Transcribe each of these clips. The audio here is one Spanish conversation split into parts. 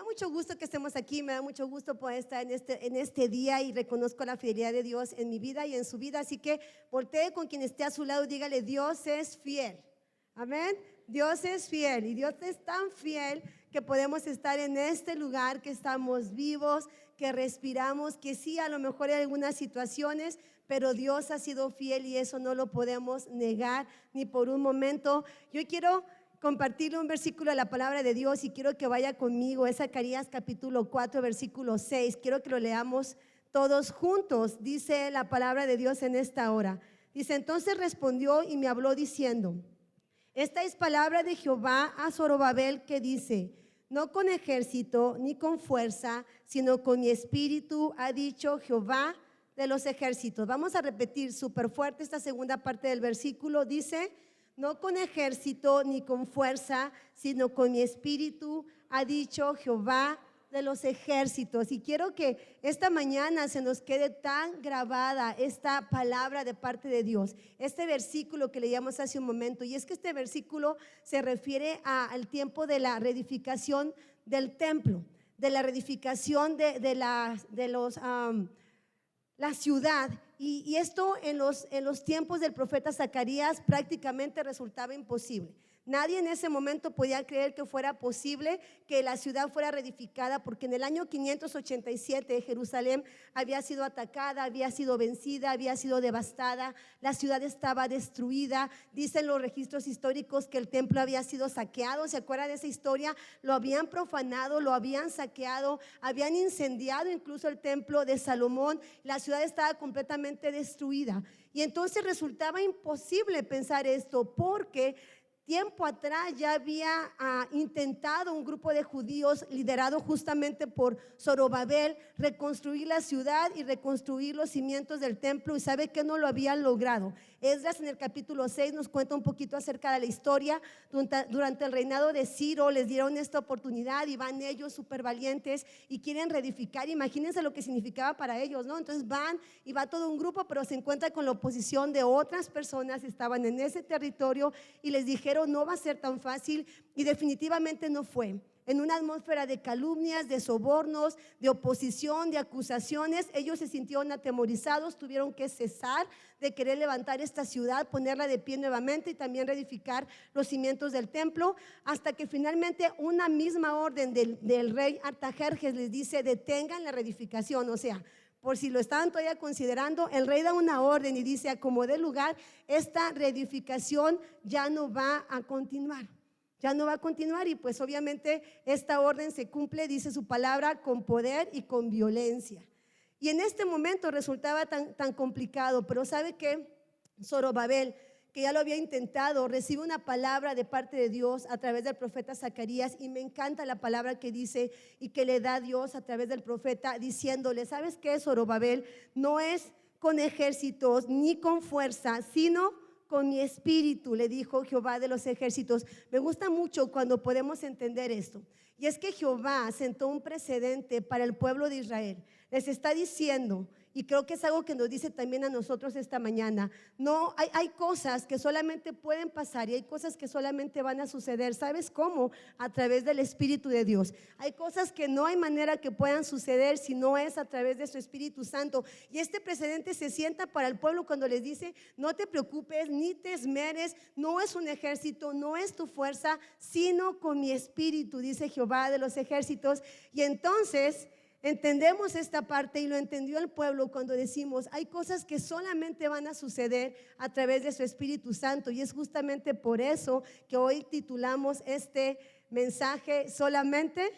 mucho gusto que estemos aquí, me da mucho gusto poder estar en este día y reconozco la fidelidad de Dios en mi vida y en su vida. Así que voltee con quien esté a su lado y dígale: Dios es fiel. Amén. Dios es fiel y Dios es tan fiel que podemos estar en este lugar, que estamos vivos, que respiramos, que sí, a lo mejor hay algunas situaciones, pero Dios ha sido fiel y eso no lo podemos negar ni por un momento. Yo quiero compartirle un versículo de la palabra de Dios y quiero que vaya conmigo. Es Zacarías capítulo 4, versículo 6. Quiero que lo leamos todos juntos. Dice la palabra de Dios en esta hora. Dice: entonces respondió y me habló diciendo: esta es palabra de Jehová a Zorobabel, que dice: no con ejército ni con fuerza, sino con mi espíritu, ha dicho Jehová de los ejércitos. Vamos a repetir súper fuerte esta segunda parte del versículo. Dice: no con ejército ni con fuerza, sino con mi espíritu, ha dicho Jehová de los ejércitos. Y quiero que esta mañana se nos quede tan grabada esta palabra de parte de Dios, este versículo que leíamos hace un momento. Y es que este versículo se refiere al tiempo de la reedificación del templo, de la reedificación de la ciudad. Y esto en los tiempos del profeta Zacarías prácticamente resultaba imposible. Nadie en ese momento podía creer que fuera posible que la ciudad fuera reedificada, porque en el año 587 Jerusalén había sido atacada, había sido vencida, había sido devastada, la ciudad estaba destruida. Dicen los registros históricos que el templo había sido saqueado. ¿Se acuerdan de esa historia? Lo habían profanado, lo habían saqueado, habían incendiado incluso el templo de Salomón. La ciudad estaba completamente destruida. Y entonces resultaba imposible pensar esto, porque tiempo atrás ya había intentado un grupo de judíos liderado justamente por Zorobabel reconstruir la ciudad y reconstruir los cimientos del templo, y sabe que no lo habían logrado. Esdras en el capítulo 6 nos cuenta un poquito acerca de la historia. Durante el reinado de Ciro les dieron esta oportunidad y van ellos súper valientes y quieren reedificar. Imagínense lo que significaba para ellos, ¿no? Entonces van y va todo un grupo, pero se encuentra con la oposición de otras personas que estaban en ese territorio y les dijeron: no va a ser tan fácil, y definitivamente no fue. En una atmósfera de calumnias, de sobornos, de oposición, de acusaciones, ellos se sintieron atemorizados, tuvieron que cesar de querer levantar esta ciudad, ponerla de pie nuevamente y también reedificar los cimientos del templo, hasta que finalmente una misma orden del rey Artajerjes les dice: detengan la reedificación. O sea, por si lo estaban todavía considerando, el rey da una orden y dice: a como dé lugar, esta reedificación ya no va a continuar. Ya no va a continuar. Y pues obviamente esta orden se cumple, dice su palabra, con poder y con violencia. Y en este momento resultaba tan complicado, pero ¿sabe qué? Zorobabel, que ya lo había intentado, recibe una palabra de parte de Dios a través del profeta Zacarías, y me encanta la palabra que dice y que le da Dios a través del profeta, diciéndole: ¿sabes qué, Zorobabel? No es con ejércitos ni con fuerza, sino con mi espíritu, le dijo Jehová de los ejércitos. Me gusta mucho cuando podemos entender esto, y es que Jehová sentó un precedente para el pueblo de Israel. Les está diciendo, y creo que es algo que nos dice también a nosotros esta mañana: no, hay cosas que solamente pueden pasar y hay cosas que solamente van a suceder. ¿Sabes cómo? A través del Espíritu de Dios. Hay cosas que no hay manera que puedan suceder si no es a través de su Espíritu Santo. Y este precedente se sienta para el pueblo cuando les dice: no te preocupes ni te esmeres, no es un ejército, no es tu fuerza, sino con mi espíritu, dice Jehová de los ejércitos. Y entonces entendemos esta parte, y lo entendió el pueblo cuando decimos: hay cosas que solamente van a suceder a través de su Espíritu Santo. Y es justamente por eso que hoy titulamos este mensaje: solamente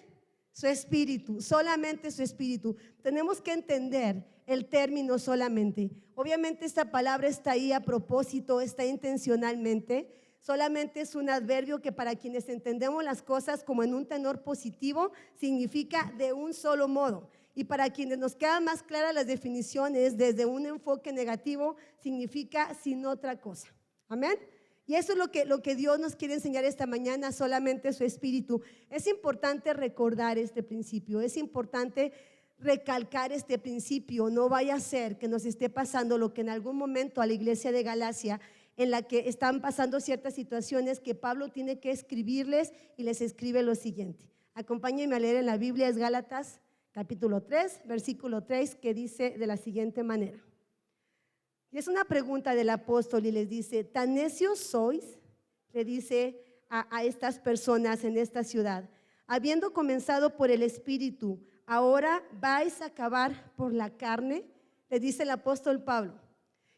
su Espíritu, solamente su Espíritu. Tenemos que entender el término solamente. Obviamente esta palabra está ahí a propósito, está intencionalmente. Solamente es un adverbio que, para quienes entendemos las cosas como en un tenor positivo, significa de un solo modo. Y para quienes nos quedan más claras las definiciones, desde un enfoque negativo, significa sin otra cosa. Amén. Y eso es lo que Dios nos quiere enseñar esta mañana: solamente su Espíritu. Es importante recordar este principio, es importante recalcar este principio. No vaya a ser que nos esté pasando lo que en algún momento a la iglesia de Galacia, en la que están pasando ciertas situaciones que Pablo tiene que escribirles, y les escribe lo siguiente: Acompáñenme a leer en la Biblia, es Gálatas capítulo 3, versículo 3, que dice de la siguiente manera. Y es una pregunta del apóstol y les dice: ¿tan necios sois? Le dice a estas personas en esta ciudad. Habiendo comenzado por el Espíritu, ¿ahora vais a acabar por la carne? Le dice el apóstol Pablo.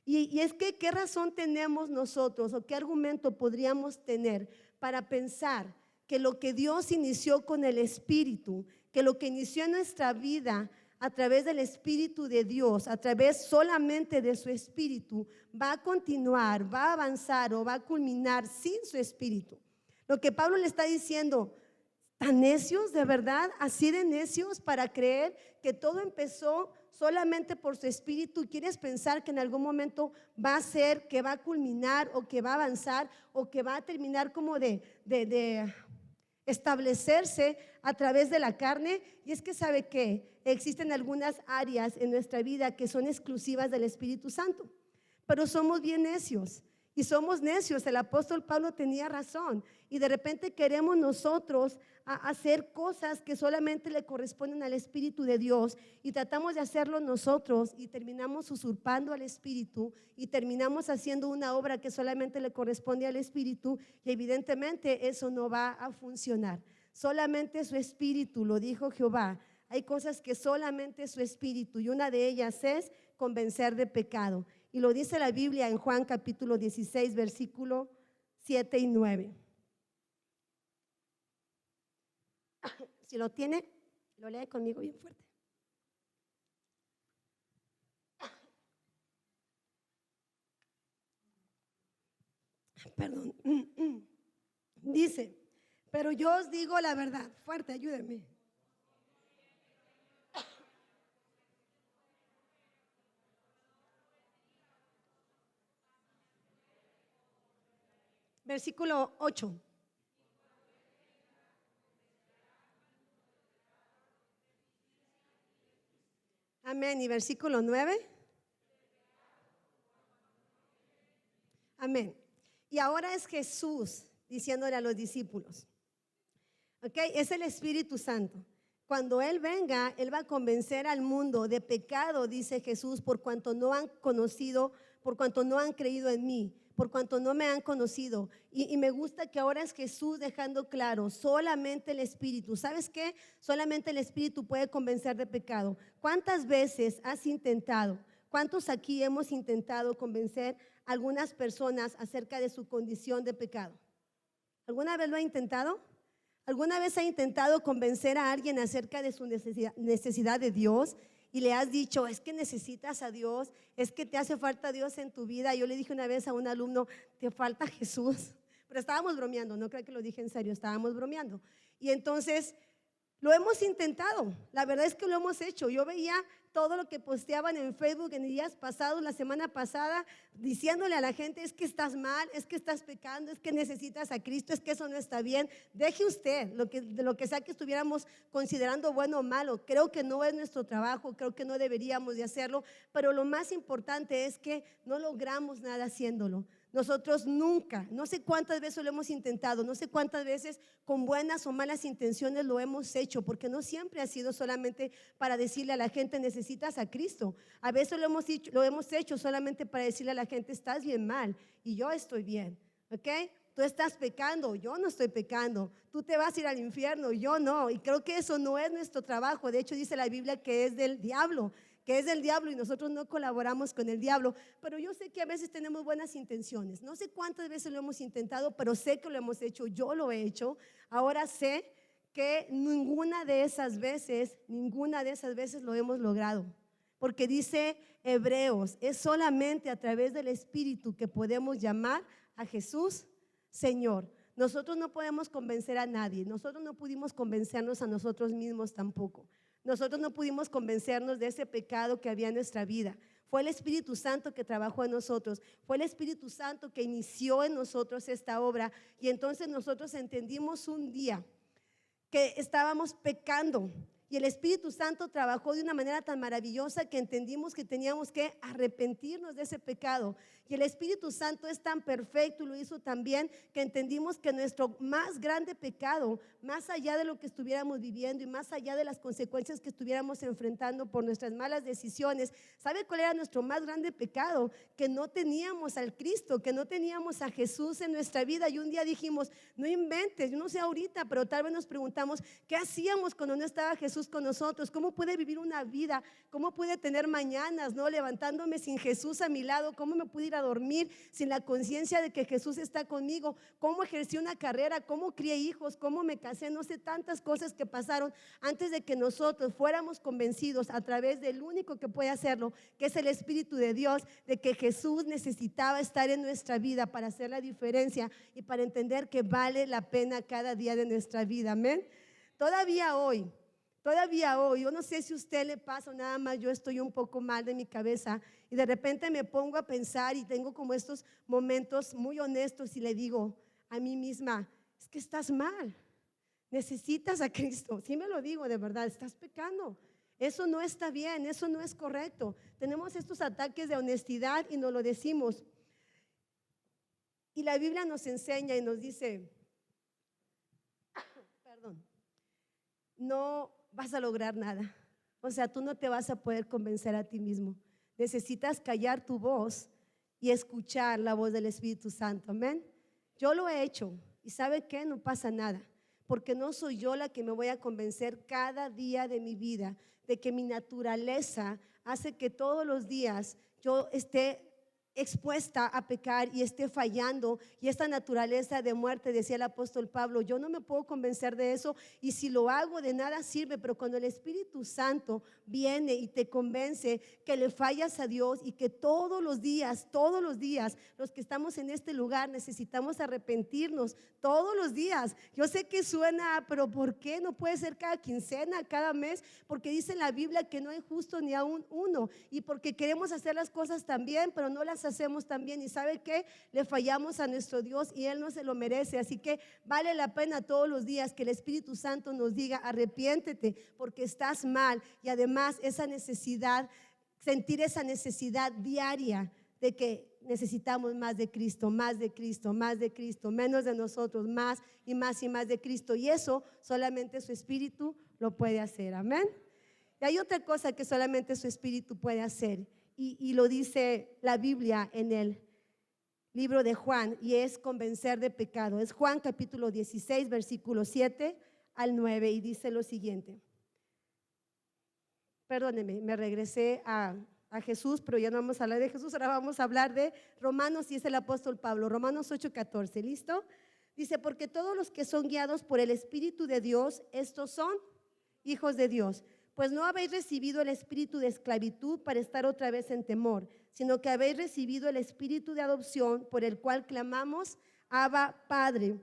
Y es que, ¿qué razón tenemos nosotros o qué argumento podríamos tener para pensar que lo que Dios inició con el Espíritu, que lo que inició en nuestra vida a través del Espíritu de Dios, a través solamente de su Espíritu, va a continuar, va a avanzar o va a culminar sin su Espíritu? Lo que Pablo le está diciendo: ¿tan necios, de verdad, así de necios para creer que todo empezó solamente por su Espíritu? ¿Quieres pensar que en algún momento va a ser, que va a culminar o que va a avanzar o que va a terminar como de establecerse a través de la carne? Y es que, ¿sabe qué? Existen algunas áreas en nuestra vida que son exclusivas del Espíritu Santo, pero somos bien necios. Y somos necios, el apóstol Pablo tenía razón. Y de repente queremos nosotros hacer cosas que solamente le corresponden al Espíritu de Dios, y tratamos de hacerlo nosotros y terminamos usurpando al Espíritu y terminamos haciendo una obra que solamente le corresponde al Espíritu, y evidentemente eso no va a funcionar. Solamente su Espíritu, lo dijo Jehová. Hay cosas que solamente su Espíritu, y una de ellas es convencer de pecado. Y lo dice la Biblia en Juan capítulo 16, versículo 7 y 9. Si lo tiene, lo lee conmigo bien fuerte. Perdón. Dice: pero yo os digo la verdad. Fuerte, ayúdenme. Versículo 8. Amén. Y versículo 9. Amén. Y ahora es Jesús diciéndole a los discípulos, ¿ok? Es el Espíritu Santo. Cuando Él venga, Él va a convencer al mundo de pecado, dice Jesús, por cuanto no han conocido, por cuanto no han creído en mí, por cuanto no me han conocido. Y me gusta que ahora es Jesús dejando claro: solamente el Espíritu. ¿Sabes qué? Solamente el Espíritu puede convencer de pecado. ¿Cuántas veces has intentado? ¿Cuántos aquí hemos intentado convencer a algunas personas acerca de su condición de pecado? ¿Alguna vez lo ha intentado? ¿Alguna vez ha intentado convencer a alguien acerca de su necesidad de Dios? Y le has dicho: es que necesitas a Dios, es que te hace falta Dios en tu vida. Yo le dije una vez a un alumno: te falta Jesús. Pero estábamos bromeando, no creo que lo dije en serio, estábamos bromeando. Y entonces lo hemos intentado, la verdad es que lo hemos hecho. Yo veía todo lo que posteaban en Facebook en días pasados, la semana pasada, diciéndole a la gente: es que estás mal, es que estás pecando, es que necesitas a Cristo, es que eso no está bien. Deje usted de lo que sea que estuviéramos considerando bueno o malo. Creo que no es nuestro trabajo, creo que no deberíamos de hacerlo, pero lo más importante es que no logramos nada haciéndolo. Nosotros nunca, no sé cuántas veces lo hemos intentado, no sé cuántas veces con buenas o malas intenciones lo hemos hecho, porque no siempre ha sido solamente para decirle a la gente: necesitas a Cristo. A veces lo hemos hecho solamente para decirle a la gente: estás bien mal y yo estoy bien, ¿ok? Tú estás pecando, yo no estoy pecando. Tú te vas a ir al infierno, yo no. Y creo que eso no es nuestro trabajo. De hecho, dice la Biblia que es del diablo, y nosotros no colaboramos con el diablo. Pero yo sé que a veces tenemos buenas intenciones. No sé cuántas veces lo hemos intentado, pero sé que lo hemos hecho. Yo lo he hecho. Ahora sé que ninguna de esas veces lo hemos logrado. Porque dice Hebreos: es solamente a través del Espíritu que podemos llamar a Jesús Señor. Nosotros no podemos convencer a nadie. Nosotros no pudimos convencernos a nosotros mismos tampoco. Nosotros no pudimos convencernos de ese pecado que había en nuestra vida. Fue el Espíritu Santo que trabajó en nosotros. Fue el Espíritu Santo que inició en nosotros esta obra. Y entonces nosotros entendimos un día que estábamos pecando. Y el Espíritu Santo trabajó de una manera tan maravillosa que entendimos que teníamos que arrepentirnos de ese pecado. Y el Espíritu Santo es tan perfecto y lo hizo tan bien que entendimos que nuestro más grande pecado, más allá de lo que estuviéramos viviendo y más allá de las consecuencias que estuviéramos enfrentando por nuestras malas decisiones, ¿sabe cuál era nuestro más grande pecado? Que no teníamos al Cristo, que no teníamos a Jesús en nuestra vida. Y un día dijimos, no inventes, yo no sé ahorita, pero tal vez nos preguntamos, ¿qué hacíamos cuando no estaba Jesús con nosotros? ¿Cómo pude vivir una vida? ¿Cómo pude tener mañanas, no, levantándome sin Jesús a mi lado? ¿Cómo me pude ir a dormir sin la conciencia de que Jesús está conmigo? ¿Cómo ejercí una carrera? ¿Cómo crié hijos? ¿Cómo me casé? No sé, tantas cosas que pasaron antes de que nosotros fuéramos convencidos a través del único que puede hacerlo, que es el Espíritu de Dios, de que Jesús necesitaba estar en nuestra vida para hacer la diferencia y para entender que vale la pena cada día de nuestra vida. Amén. Todavía hoy, yo no sé si a usted le pasa o nada más yo estoy un poco mal de mi cabeza y de repente me pongo a pensar y tengo como estos momentos muy honestos y le digo a mí misma, es que estás mal, necesitas a Cristo. Sí me lo digo de verdad, estás pecando. Eso no está bien, eso no es correcto. Tenemos estos ataques de honestidad y nos lo decimos. Y la Biblia nos enseña y nos dice, perdón, no vas a lograr nada. O sea, tú no te vas a poder convencer a ti mismo. Necesitas callar tu voz y escuchar la voz del Espíritu Santo. Amén. Yo lo he hecho y ¿sabe qué? No pasa nada, porque no soy yo la que me voy a convencer cada día de mi vida de que mi naturaleza hace que todos los días yo esté expuesta a pecar y esté fallando, y esta naturaleza de muerte, decía el apóstol Pablo, yo no me puedo convencer de eso, y si lo hago de nada sirve. Pero cuando el Espíritu Santo viene y te convence que le fallas a Dios y que todos los días los que estamos en este lugar necesitamos arrepentirnos todos los días. Yo sé que suena, pero ¿por qué no puede ser cada quincena, cada mes? Porque dice en la Biblia que no hay justo ni aún uno, y porque queremos hacer las cosas tan bien, pero no las hacemos tan bien. Y ¿sabe qué? Le fallamos a nuestro Dios y Él no se lo merece. Así que vale la pena todos los días que el Espíritu Santo nos diga, arrepiéntete porque estás mal. Y además esa necesidad, sentir esa necesidad diaria de que necesitamos más de Cristo, más de Cristo, más de Cristo, menos de nosotros, más y más y más de Cristo. Y eso solamente su Espíritu lo puede hacer. Amén. Y hay otra cosa que solamente su Espíritu puede hacer, y lo dice la Biblia en el libro de Juan, y es convencer de pecado. Es Juan capítulo 16, versículo 7 al 9, y dice lo siguiente. Perdóneme, me regresé a Jesús, pero ya no vamos a hablar de Jesús, ahora vamos a hablar de Romanos, y es el apóstol Pablo. Romanos 8:14, ¿listo? Dice, porque todos los que son guiados por el Espíritu de Dios, estos son hijos de Dios. Pues no habéis recibido el espíritu de esclavitud para estar otra vez en temor, sino que habéis recibido el espíritu de adopción, por el cual clamamos, Abba, Padre.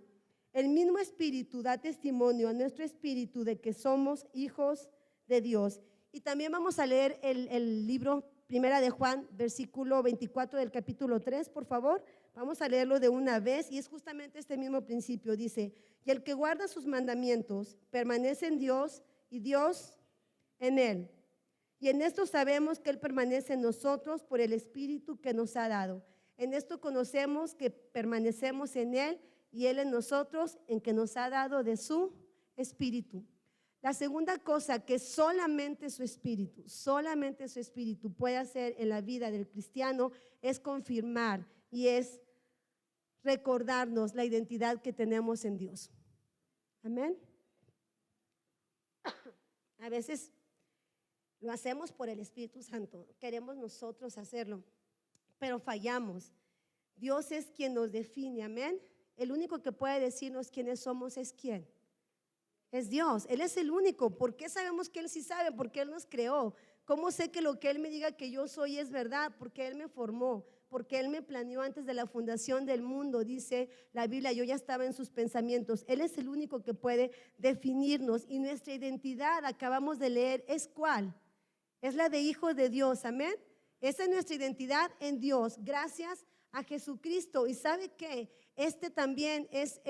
El mismo Espíritu da testimonio a nuestro espíritu de que somos hijos de Dios. Y también vamos a leer el libro Primera de Juan, versículo 24 del capítulo 3, por favor. Vamos a leerlo de una vez, y es justamente este mismo principio. Dice, y el que guarda sus mandamientos permanece en Dios y Dios en Él. Y en esto sabemos que Él permanece en nosotros por el Espíritu que nos ha dado. En esto conocemos que permanecemos en Él y Él en nosotros, en que nos ha dado de su Espíritu. La segunda cosa que solamente su Espíritu puede hacer en la vida del cristiano es confirmar y es recordarnos la identidad que tenemos en Dios. Amén. A veces lo hacemos por el Espíritu Santo, queremos nosotros hacerlo, pero fallamos. Dios es quien nos define, amén. El único que puede decirnos quiénes somos es ¿quién? Es Dios. Él es el único. ¿Por qué sabemos que Él sí sabe? Porque Él nos creó. ¿Cómo sé que lo que Él me diga que yo soy es verdad? Porque Él me formó, porque Él me planeó antes de la fundación del mundo. Dice la Biblia, yo ya estaba en sus pensamientos. Él es el único que puede definirnos, y nuestra identidad, acabamos de leer, ¿es cuál? Es la de hijos de Dios, amén. Esa es nuestra identidad en Dios, gracias a Jesucristo. ¿Y sabe qué? Este también es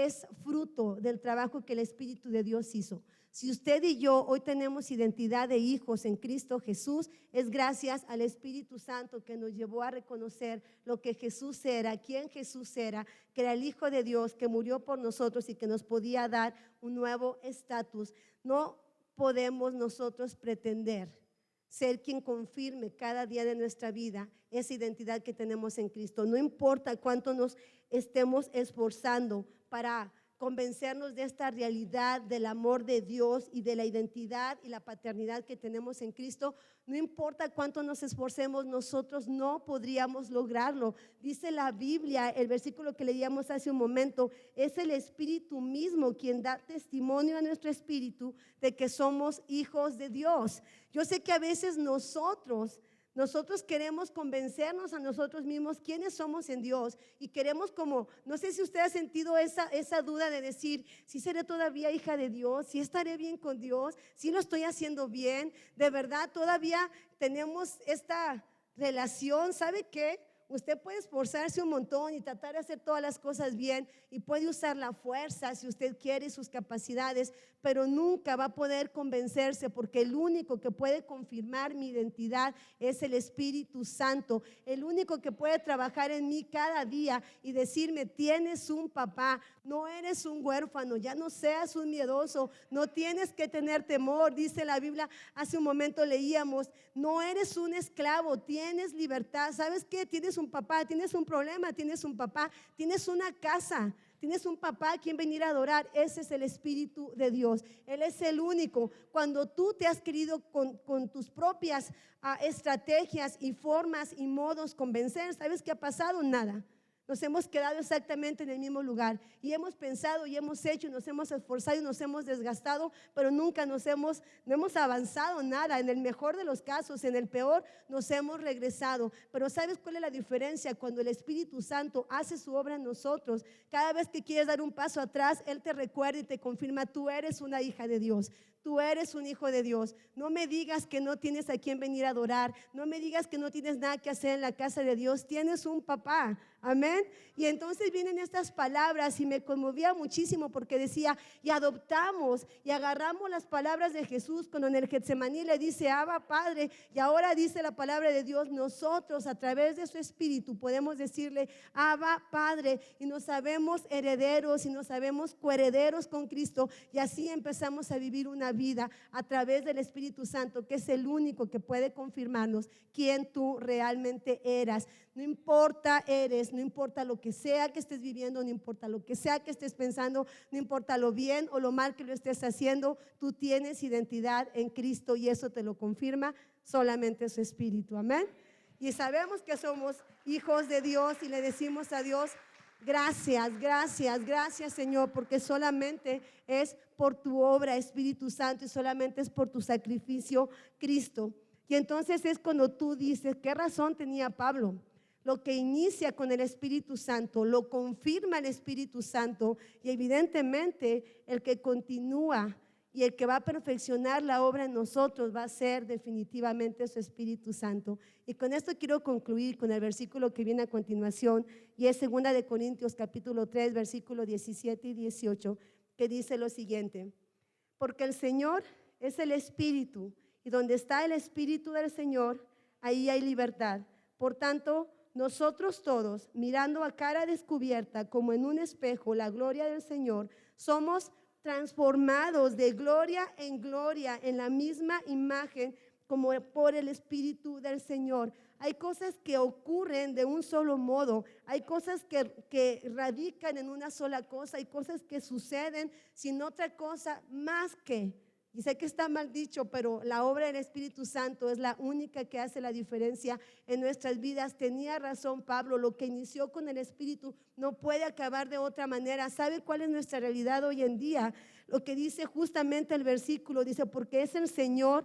fruto del trabajo que el Espíritu de Dios hizo. Si usted y yo hoy tenemos identidad de hijos en Cristo Jesús, es gracias al Espíritu Santo que nos llevó a reconocer lo que Jesús era, quién Jesús era, que era el Hijo de Dios, que murió por nosotros y que nos podía dar un nuevo estatus. No podemos nosotros pretender ser quien confirme cada día de nuestra vida esa identidad que tenemos en Cristo. No importa cuánto nos estemos esforzando para convencernos de esta realidad del amor de Dios y de la identidad y la paternidad que tenemos en Cristo, no importa cuánto nos esforcemos, nosotros no podríamos lograrlo. Dice la Biblia, el versículo que leíamos hace un momento, es el Espíritu mismo quien da testimonio a nuestro espíritu de que somos hijos de Dios. Yo sé que a veces nosotros queremos convencernos a nosotros mismos quiénes somos en Dios y queremos como, no sé si usted ha sentido esa duda de decir, si seré todavía hija de Dios, si estaré bien con Dios, si lo estoy haciendo bien, de verdad todavía tenemos esta relación. ¿Sabe qué? Usted puede esforzarse un montón y tratar de hacer todas las cosas bien y puede usar la fuerza si usted quiere y sus capacidades, pero nunca va a poder convencerse, porque el único que puede confirmar mi identidad es el Espíritu Santo. El único que puede trabajar en mí cada día y decirme, tienes un papá, no eres un huérfano, ya no seas un miedoso, no tienes que tener temor. Dice la Biblia, hace un momento leíamos, no eres un esclavo, tienes libertad. ¿Sabes qué? Tienes un papá, tienes un problema, tienes un papá, tienes una casa, tienes un papá a quien venir a adorar. Ese es el Espíritu de Dios. Él es el único. Cuando tú te has querido con tus propias estrategias y formas y modos convencer, ¿sabes qué ha pasado? Nada. Nos hemos quedado exactamente en el mismo lugar y hemos pensado y hemos hecho y nos hemos esforzado y nos hemos desgastado, pero nunca no hemos avanzado nada. En el mejor de los casos, en el peor, nos hemos regresado. Pero ¿sabes cuál es la diferencia? Cuando el Espíritu Santo hace su obra en nosotros, cada vez que quieres dar un paso atrás, Él te recuerda y te confirma, tú eres una hija de Dios. Tú eres un hijo de Dios. No me digas que no tienes a quien venir a adorar. No me digas que no tienes nada que hacer en la casa de Dios. Tienes un papá. Amén. Y entonces vienen estas palabras y me conmovía muchísimo porque decía, y adoptamos y agarramos las palabras de Jesús cuando en el Getsemaní le dice, Abba Padre, y ahora dice la palabra de Dios, nosotros a través de su Espíritu podemos decirle, Abba Padre, y nos sabemos herederos y nos sabemos coherederos con Cristo, y así empezamos a vivir una vida a través del Espíritu Santo, que es el único que puede confirmarnos quién tú realmente eras. No importa no importa lo que sea que estés viviendo, no importa lo que sea que estés pensando, no importa lo bien o lo mal que lo estés haciendo, tú tienes identidad en Cristo y eso te lo confirma solamente su Espíritu. Amén. Y sabemos que somos hijos de Dios y le decimos a Dios, gracias, gracias, gracias Señor, porque solamente es por tu obra, Espíritu Santo, y solamente es por tu sacrificio, Cristo. Y entonces es cuando tú dices, ¿qué razón tenía Pablo? Lo que inicia con el Espíritu Santo, lo confirma el Espíritu Santo, y evidentemente el que continúa y el que va a perfeccionar la obra en nosotros va a ser definitivamente su Espíritu Santo. Y con esto quiero concluir con el versículo que viene a continuación, y es 2 Corintios capítulo 3, versículos 17 y 18, que dice lo siguiente: porque el Señor es el Espíritu, y donde está el Espíritu del Señor, ahí hay libertad. Por tanto, nosotros todos, mirando a cara descubierta como en un espejo la gloria del Señor, somos transformados de gloria en gloria en la misma imagen como por el Espíritu del Señor. Hay cosas que ocurren de un solo modo, hay cosas que radican en una sola cosa, hay cosas que suceden sin otra cosa más que. Y sé que está mal dicho, pero la obra del Espíritu Santo es la única que hace la diferencia en nuestras vidas. Tenía razón Pablo, lo que inició con el Espíritu no puede acabar de otra manera. ¿Sabe cuál es nuestra realidad hoy en día? Lo que dice justamente el versículo, dice, porque es el Señor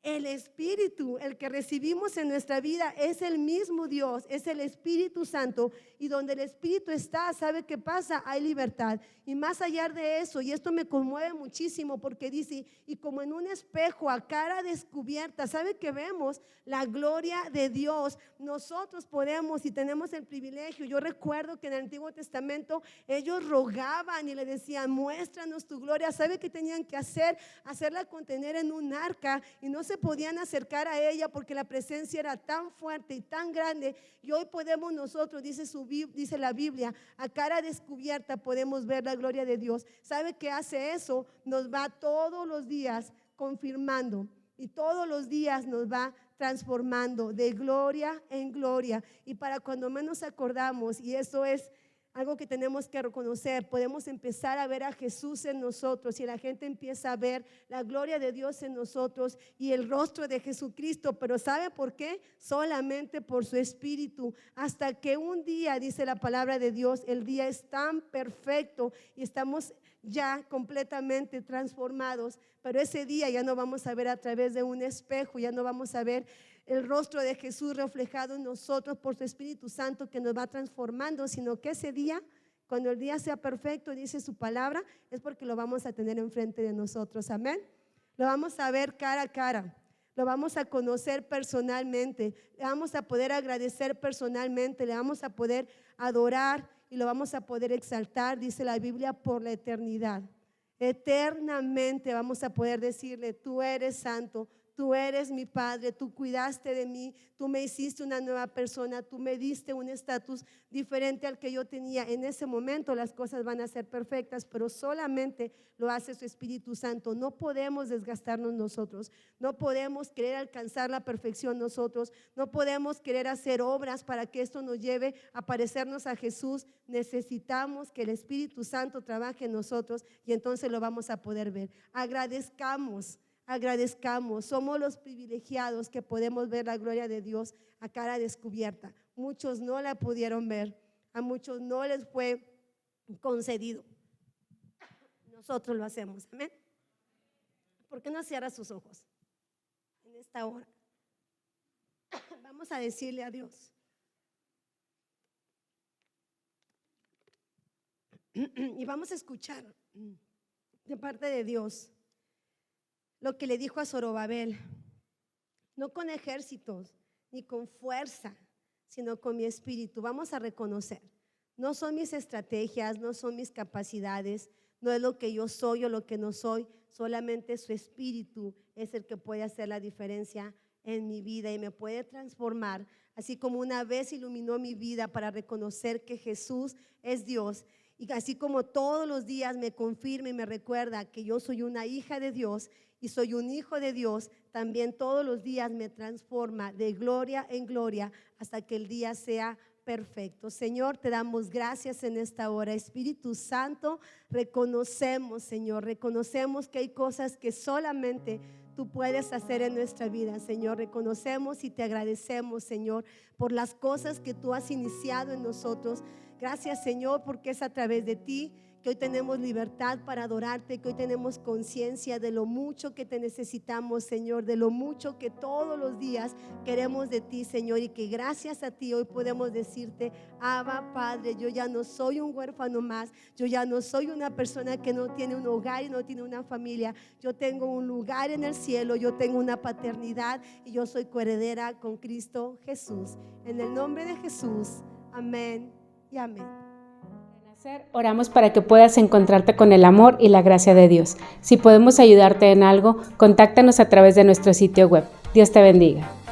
El Espíritu, el que recibimos en nuestra vida, es el mismo Dios, es el Espíritu Santo. Y donde el Espíritu está, ¿sabe qué pasa? Hay libertad. Y más allá de eso, y esto me conmueve muchísimo porque dice, y como en un espejo a cara descubierta, ¿sabe qué vemos? La gloria de Dios. Nosotros podemos y tenemos el privilegio. Yo recuerdo que en el Antiguo Testamento ellos rogaban y le decían, muéstranos tu gloria. ¿Sabe qué tenían que hacer? Hacerla contener en un arca, y no se podían acercar a ella porque la presencia era tan fuerte y tan grande. Y hoy podemos nosotros, dice la Biblia, a cara descubierta podemos ver la gloria de Dios. ¿Sabe qué hace eso? Nos va todos los días confirmando y todos los días nos va transformando de gloria en gloria. Y para cuando menos acordamos, y eso es algo que tenemos que reconocer, podemos empezar a ver a Jesús en nosotros, y la gente empieza a ver la gloria de Dios en nosotros y el rostro de Jesucristo. Pero ¿sabe por qué? Solamente por su Espíritu. Hasta que un día, dice la palabra de Dios, el día es tan perfecto y estamos ya completamente transformados, pero ese día ya no vamos a ver a través de un espejo, ya no vamos a ver el rostro de Jesús reflejado en nosotros por su Espíritu Santo que nos va transformando, sino que ese día, cuando el día sea perfecto, dice su palabra, es porque lo vamos a tener enfrente de nosotros. Amén. Lo vamos a ver cara a cara, lo vamos a conocer personalmente, le vamos a poder agradecer personalmente, le vamos a poder adorar y lo vamos a poder exaltar, dice la Biblia, por la eternidad. Eternamente vamos a poder decirle, tú eres santo, tú eres mi Padre, tú cuidaste de mí, tú me hiciste una nueva persona, tú me diste un estatus diferente al que yo tenía. En ese momento las cosas van a ser perfectas, pero solamente lo hace su Espíritu Santo. No podemos desgastarnos nosotros, no podemos querer alcanzar la perfección nosotros, no podemos querer hacer obras para que esto nos lleve a parecernos a Jesús. Necesitamos que el Espíritu Santo trabaje en nosotros y entonces lo vamos a poder ver. Agradezcamos, somos los privilegiados que podemos ver la gloria de Dios a cara descubierta. Muchos no la pudieron ver, a muchos no les fue concedido. Nosotros lo hacemos, amén. ¿Por qué no cierra sus ojos en esta hora? Vamos a decirle a Dios. Y vamos a escuchar de parte de Dios lo que le dijo a Zorobabel: no con ejércitos ni con fuerza, sino con mi espíritu. Vamos a reconocer, no son mis estrategias, no son mis capacidades, no es lo que yo soy o lo que no soy, solamente su espíritu es el que puede hacer la diferencia en mi vida y me puede transformar, así como una vez iluminó mi vida para reconocer que Jesús es Dios. Y así como todos los días me confirma y me recuerda que yo soy una hija de Dios y soy un hijo de Dios, también todos los días me transforma de gloria en gloria hasta que el día sea perfecto. Señor, te damos gracias en esta hora. Espíritu Santo, reconocemos, Señor, reconocemos que hay cosas que solamente tú puedes hacer en nuestra vida, Señor. Reconocemos y te agradecemos, Señor, por las cosas que tú has iniciado en nosotros. Gracias, Señor, porque es a través de ti que hoy tenemos libertad para adorarte, que hoy tenemos conciencia de lo mucho que te necesitamos, Señor, de lo mucho que todos los días queremos de ti, Señor, y que gracias a ti hoy podemos decirte: Abba, Padre, yo ya no soy un huérfano más, yo ya no soy una persona que no tiene un hogar y no tiene una familia, yo tengo un lugar en el cielo, yo tengo una paternidad y yo soy coheredera con Cristo Jesús. En el nombre de Jesús, amén y amén. Oramos para que puedas encontrarte con el amor y la gracia de Dios. Si podemos ayudarte en algo, contáctanos a través de nuestro sitio web. Dios te bendiga.